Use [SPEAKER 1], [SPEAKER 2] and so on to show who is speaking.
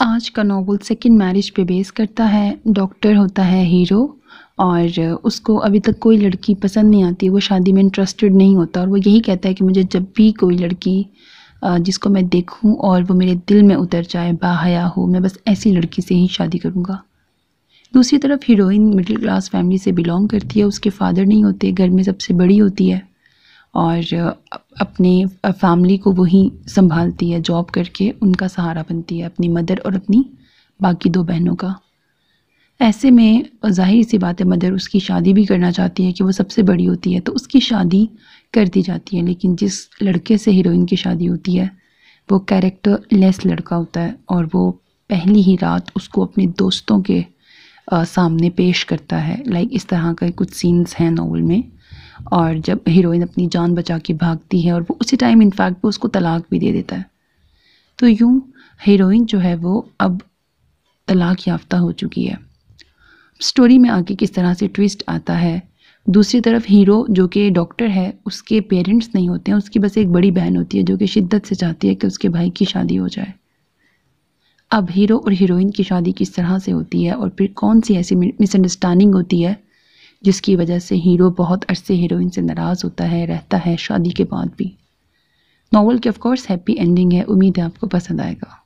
[SPEAKER 1] आज का novel second marriage पे बेस करता है। डॉक्टर होता है हीरो और उसको अभी तक कोई लड़की पसंद नहीं आती, वो शादी में इंटरेस्टेड नहीं होता और वो यही कहता है कि मुझे जब भी कोई लड़की जिसको मैं देखूं और वो मेरे दिल में उतर जाए, बाहया हो, मैं बस ऐसी लड़की से ही शादी करूंगा। दूसरी तरफ हीरोइन मिडिल क्लास फैमिली से बिलोंग करती है, उसके फादर नहीं होते, घर में सबसे बड़ी होती है और अपने फैमिली को वही संभालती है, जॉब करके उनका सहारा बनती है, अपनी मदर और अपनी बाकी दो बहनों का। ऐसे में जाहिर सी बात है मदर उसकी शादी भी करना चाहती है कि वो सबसे बड़ी होती है, तो उसकी शादी कर दी जाती है। लेकिन जिस लड़के से हीरोइन की शादी होती है वो कैरेक्टर लेस लड़का होता है और वो पहली ही रात उसको अपने दोस्तों के सामने पेश करता है। लाइक इस तरह का कुछ सीन्स हैं नॉवल में। और जब हीरोइन अपनी जान बचा के भागती है और वो उसी टाइम इनफैक्ट वो उसको तलाक भी दे देता है। तो यूं हीरोइन जो है वो अब तलाक याफ्ता हो चुकी है। स्टोरी में आगे किस तरह से ट्विस्ट आता है। दूसरी तरफ हीरो जो कि डॉक्टर है, उसके पेरेंट्स नहीं होते हैं, उसकी बस एक बड़ी बहन होती है जो कि शिद्दत से चाहती है कि उसके भाई की शादी हो जाए। अब हीरो और हीरोइन की शादी किस तरह से होती है और फिर कौन सी ऐसी मिसअंडरस्टैंडिंग होती है जिसकी वजह से हीरो बहुत अरसे हीरोइन से नाराज़ होता है, रहता है शादी के बाद भी। नॉवल की ऑफ कोर्स हैप्पी एंडिंग है, उम्मीद है आपको पसंद आएगा।